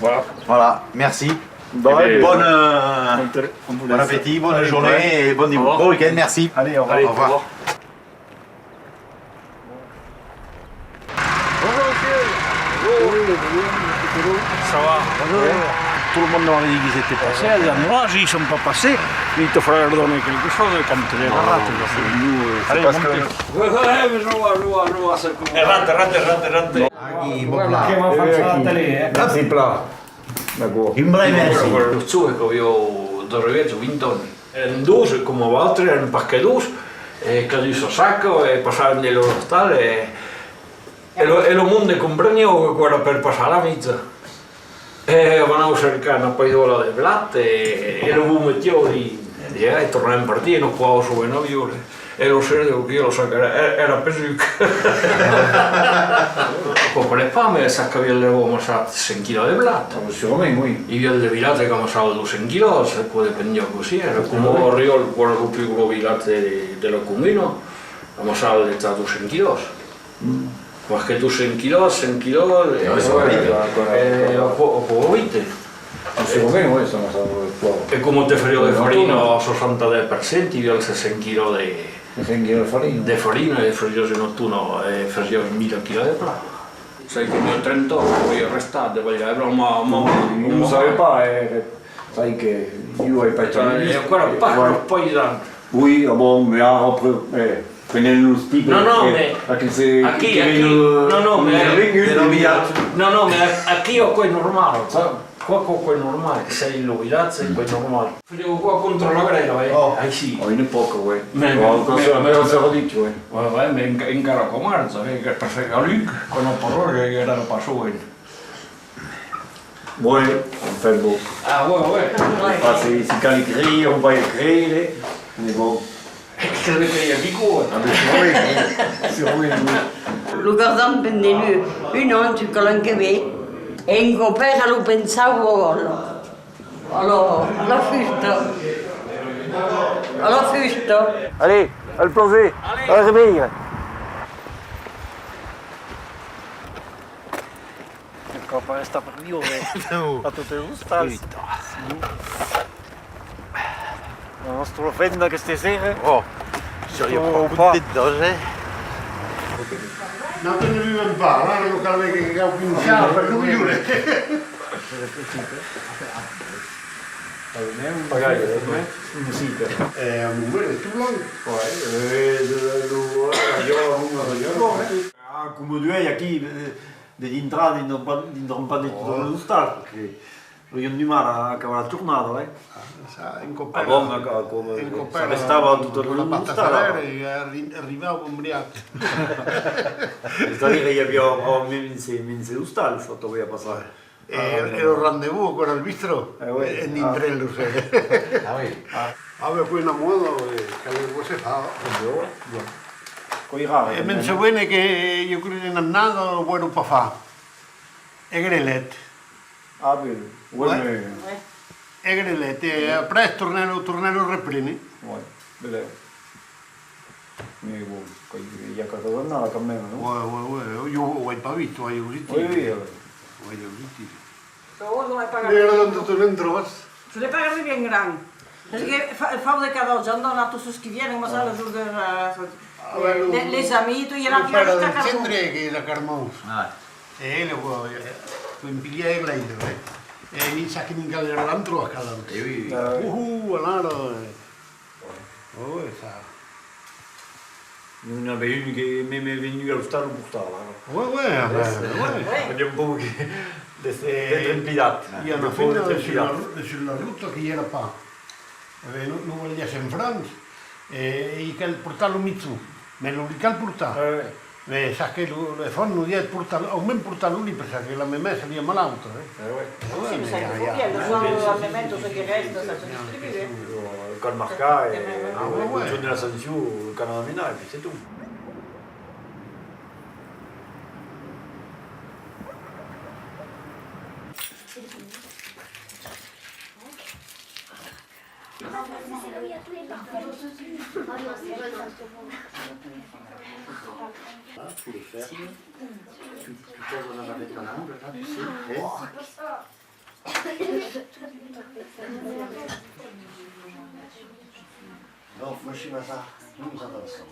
Voilà. Voilà, merci. Bon Appétit, bonne journée et bon week-end, merci. Allez, au revoir. Allez, au revoir. Ça va. Tout le monde m'avait dit qu'ils étaient passés, la dernière fois, ils ne sont pas passés, il te faudra leur donner quelque chose comme tu les rates. Allez, parce que... rentre. Aquí, bon plat. Grazie, pla. In breve merci. Lo zoo che io dovevo vinto in due come altri erano pacchetus e che io so sacco e passare nel loro stare e lo mondo comprendiamo che era per passare la mezza e andavo a cercare una paidola di latte e lo mettevo e tornavo in partita e non qua su una viola e lo sapevo che io lo so che era pesuc con le fame sacca via le uomo sa 100 kg di latte i via le vilate che ammassavo 200 kg se poi dipendevo così era come io il cuore più piccolo vilate dello comino ammassavo 200 kg ma che 200 kg 100 kg e ho vite e come te facevo di farina 60% io ho 60 kg di farina e facevo notturno e facevo 1000 kg di pla sai che io ho 38 poi restate ma Non lo sapevo pas, sai che io hai fatto e ancora poi da oui, bon, mais après, prenez le stick. No, me. No, me aquí ho quei normale, qua con quei normale, sei lui, grazie, quei normale. Facevo qua contro la grela, sì. Oh, in poco, güey. Me lo so dicho, güey. Vabbè, me incaro con Marzo, che perché a lui, con un parole che era passato. Bon, on fait beau. Ah, ouais. C'est calcré, on va écrire, mais bon. Credo che io dico. C'est oui. Lo guardavo pendelu, un oggi con anche me, e in copera lo pensavo alla fusto. Allez, à le plongée, à la réveil. Coppa sta per Dio, a tutte le ustate. Non sto lo fendo che stasera. Oh, j'aurais pas de danger. Non te ne vivono pas, non lo che ho pensato, per lui Magari, sì. un numero più lungo. Come due aquí degli entrati non pas detto lo stato perché lo io di mare acaba la giornata, In a bomba come restava tutto la lo patta stato. arrivavo ubriaco. C'est-à-dire qu'il y avait mince lo stato sotto poi a passare. Ero rendezvous con il bistro e nintrello. Aveva poi una moda che le cose fa. Coi rari. E penso bene che io credo in annato poi non può fare. E grelet. Ah, bello. Buone. E grelet. E presto tornerò a riprendere. Bello. Ya che tornava con me, no? Io ho pas visto, ho visto. Oui. Ero andato dentro. Se le pagano bien grande. Perché fa de cada giorno hanno su schiviere, ma sa la giù l'esame, tu gliela Pero piace del a centro che era carmoso. E lo puoi impigliare lei. E inizia che non cadere l'altro a cada uno. Allora. Oh, sa. Non avait une qui m'est venue allo stato portava. Ouais. Abbiamo un po' d'être impidati. Io una figlia sulla rotta che era qua. Non voleva essere in Francia. E che portarlo Mitsu. Me lo rical portare. Sa che le fanno di portarlo, o men portarlo lì perché la mia sarebbe malauto. Sì, mi sa che fu sono l'allenamento che resta, sa distribuire. Con marca e il giorno della sanzione, il canale nominale, c'est tout. Tu poses la navette en angle, là, tu sais. No, musimy za nim zadansować.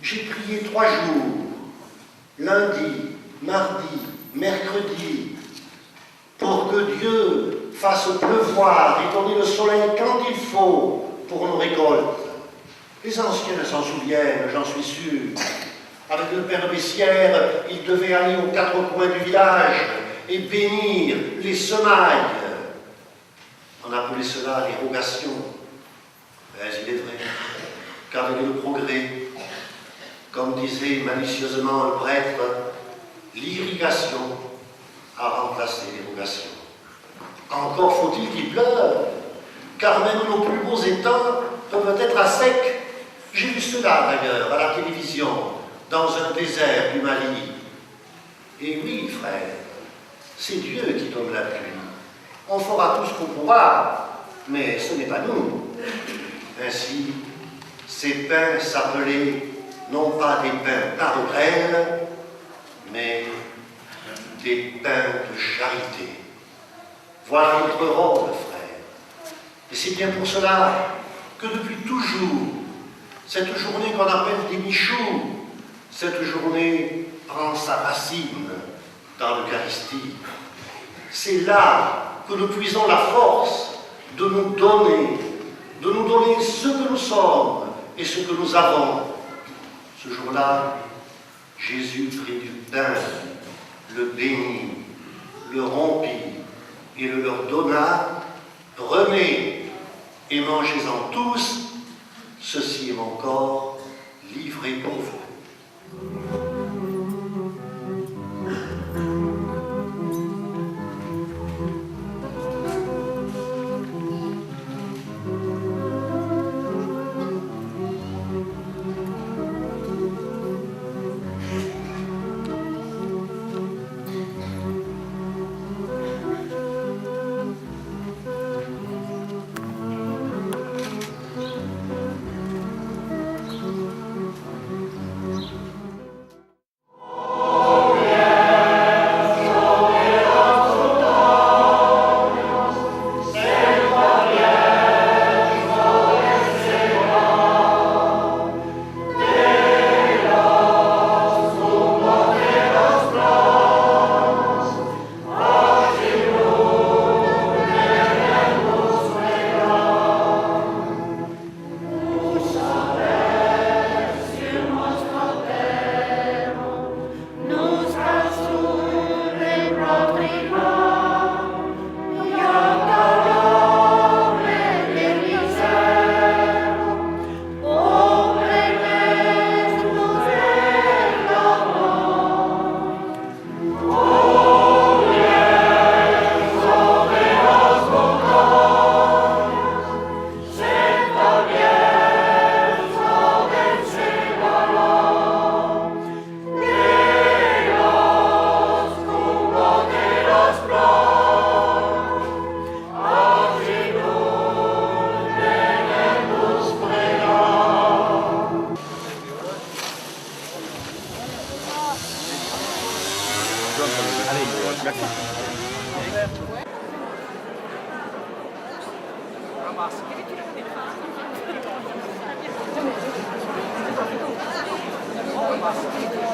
J'ai prié 3 jours, lundi, mardi, mercredi, pour que Dieu fasse pleuvoir et donner le soleil quand il faut pour nos récoltes. Les anciens s'en souviennent, j'en suis sûr. Avec le père Bessières, il devait aller aux 4 coins du village et bénir les semailles. On appelait cela l'irrogation. Mais il est vrai qu'avec le progrès, comme disait malicieusement un prêtre, l'irrigation a remplacé l'irrogation. Encore faut-il qu'il pleuve, car même nos plus beaux étangs peuvent être à sec. J'ai vu cela d'ailleurs à la télévision, dans un désert du Mali. Et oui, frère, c'est Dieu qui donne la pluie. On fera tout ce qu'on pourra, mais ce n'est pas nous. Ainsi, ces pains s'appelaient non pas des pains par graines, mais des pains de charité. Voilà notre rôle, frère. Et c'est bien pour cela que depuis toujours, cette journée qu'on appelle des Michous, cette journée prend sa racine dans l'Eucharistie. C'est là que nous puisons la force de nous donner ce que nous sommes et ce que nous avons. Ce jour-là, Jésus prit du pain, le bénit, le rompit et le leur donna. Prenez et mangez-en tous, ceci est mon corps livré pour vous.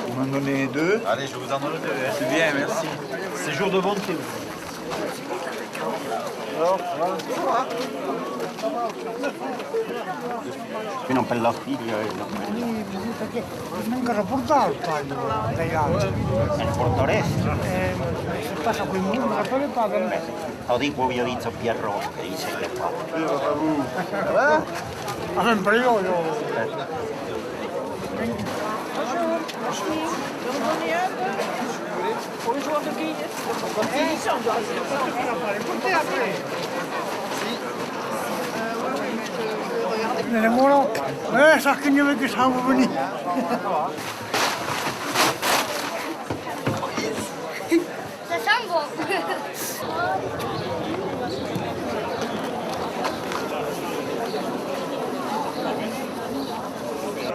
Vous m'en donnez 2. Allez, je vous en donne 2. C'est bien, merci. C'est jour de bonté. Alors, ça va. Qui non per la figlia perché non cosa portare il taglio dai altri. Il portorese. Se passa quel muro, ma poi le pagano. Lo dico io di Pierro, che dice che fa. Ma sempre io. Nelle muro, sa che ne vedi sangue venire. Ça sent bon.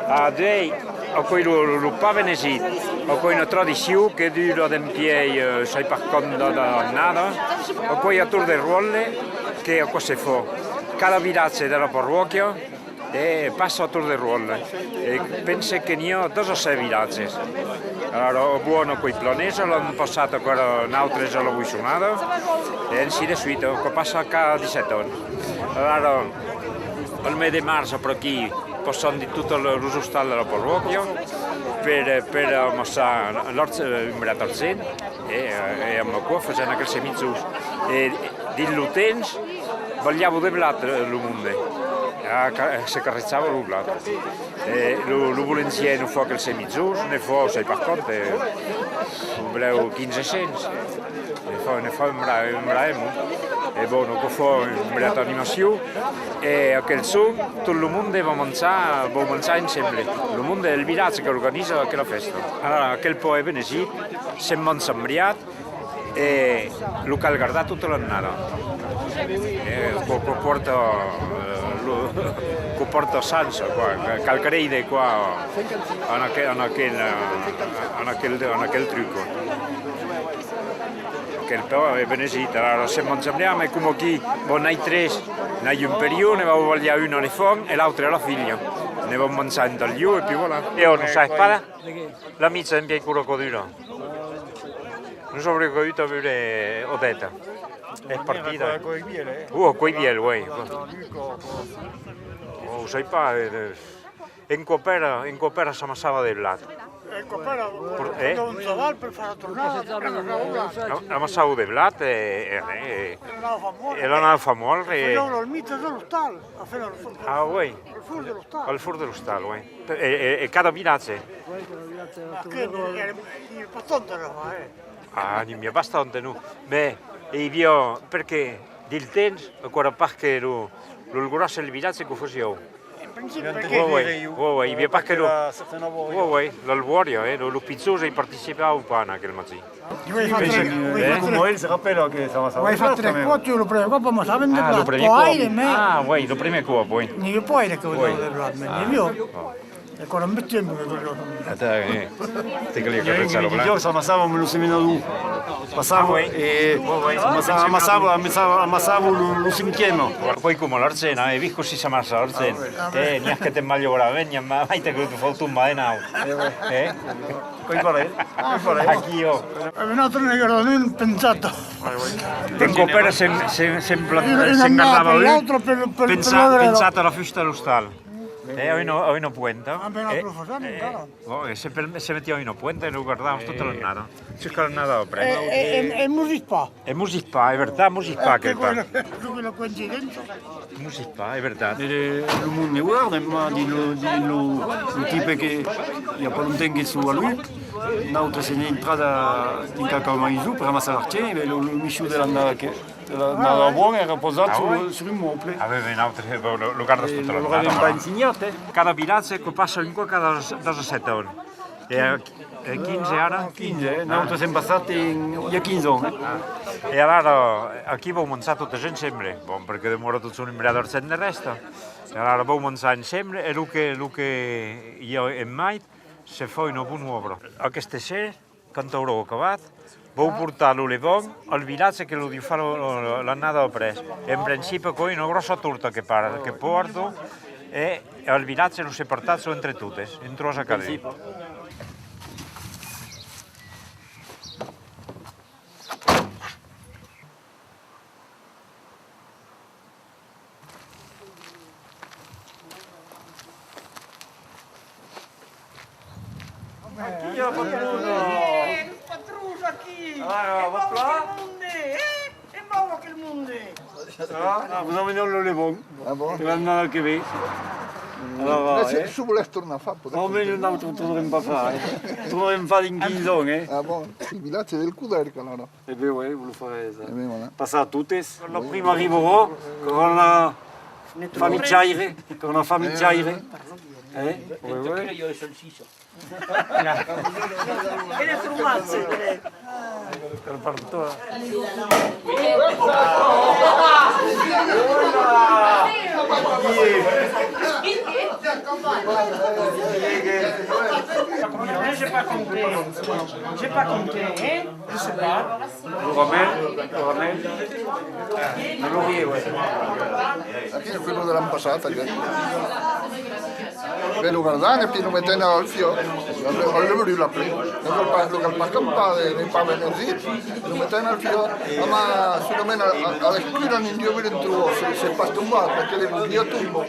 A dei, a cui lo pavenesit, a cui una tradizione che dura da piedi, sai per conto da nada, a cui a tour de rolle che a cosa fa. Cada villaggio della parrocchia e passa a tour de rolle. E penso che ne ho 2 o 6 villaggi. Allora, buono quei planesi, l'hanno passato con un'altra già l'ho suonato e insieme a suite, che passa cada 17 anni. Allora, al mese di marzo per qui passano di tutto l'uso stallo della parrocchia per ammassare l'imbrato al centro e a qua facendo anche il semizus. E di l'utens vogliamo di blatt lo mondo. Si carrezzava lo blatt. Lo volentieri non fa che il semizus, ne fa, sai per conto, volevo 15 cents. Ne fa un bravo. E buono, che fa una animazione e a quel son tutto il mondo va mangiare insieme. Il mondo è il villaggio che organizza quella festa. Allora, quel poi viene sì, si mangia imbriato e lo cal guardare tutto l'anno. Porta salsa qua, calcaride qua, a quel trucco. Che però è benesita, allora se mangiamo è come chi ne hai 3, ne hai un periodo, ne va vogliare uno alle fon e l'altro alla figlia, ne va mangiando al giù e più voilà. Io non sai spada? La mizza in piedi crocodilo. Non so perché ho detto a vedere Odetta. È partita. Coi biel, güey. Oh, sai pa, in copera si ammassava del lato. Un chaval per fare la tornata. Ammassavo del lato e non aveva famoso. Facevano il mito dello stallo. Ah, güey. Al fur dello stallo. Al fur dello stallo, güey. E cada villaggio? Il pattonte era qua, Ah, non mi è abbastanza, no. Beh, e io, perché del tempo, ancora perché lo grosso del villaggio che facevo. Oui, parce que l'alborio, lo pizzoso participava un po' anche il mattino. Come lui si rappella che stava Vuoi fare 3 quote, io lo prendo qua, ma sa vendere lo poi oui, lo primo qua, poi. Io poi che volevo vedere, io. E con un bel tempo che volevo. Te che li io sono passato nello seminario. Passavo e ammassavo lo cimetière. Poi come l'arzena, e visto si ammassa l'arzena. Neanche te meglio ora, vegna, ma mai te che tu fai tu mai now. Poi qual è? Anch'io. È venuto un negro, non pensato. In copera si guardava lui, pensate alla fusta dello stallo. Ho una puenta. Se metteva una puenta e lo guardavamo tutta l'annata. Circa l'annata dopo. E Musicpa. E Musicpa, è verità, Musicpa che fa. Quello coincidenza. Musicpa, è verità. Lo mondo guarda, ma lo tipo che il y a pas longtemps che su a lui, un'altra se ne è entrata in cacao maisu per ammassare l'arcene, e lo misciu dell'andata che la buona era posato sul immobile. Aveva un'altra, lo guarda tutta l'annata. Lo aveva insegnato. Cada villaggio che passa in qua cada 17 anni. E 15 anni? 15, un'altra siamo passati il y a 15 anni. E allora qui abbiamo mangiato tutti insieme, perché demora tutto un imbriato al centro del resto. E allora abbiamo mangiato insieme e lo che io e mai se fa una buona opera. A questa sera, quando avrò acabato, devo portarlo al villaggio che lo devo fare l'annata dopo. In principio con una grossa torta che porto e al villaggio lo si è portato entre tutte, in 3 cadene. Chi è Patruso? Patruso qui. Ah, va là. È nuovo che il mondo. Vous emmenez le Levon. Ah bon? Tu vas anar al que ve. Alors, Si volés tornar a fa, no, meglio no, tornerem pas fa. Tornerem fa in 15 ans, eh? Ah bon, il villaggio del Cuderca allora. Eh bien, oui, vous le ferez. Ça. Eh bien, voilà. Passare a tuttes. Quando prima arriverò, con una famiggiaire, con una famiggiaire. Oui, oui. Io sono Siso. E le formazze. Per partito. J'ai pas compté. J'ai pas compté, hein? Je sais pas. Le ramène. Le laurier, ouais. Aquí è quello dell'anno passato, ve lo guardate e lo mettete al fiore, lo vedo la prima, lo campare nei pavesi, lo mettete al fiore, ma se lo mette alla schiena in Dio dentro, se fa tombato, perché le via tumbo.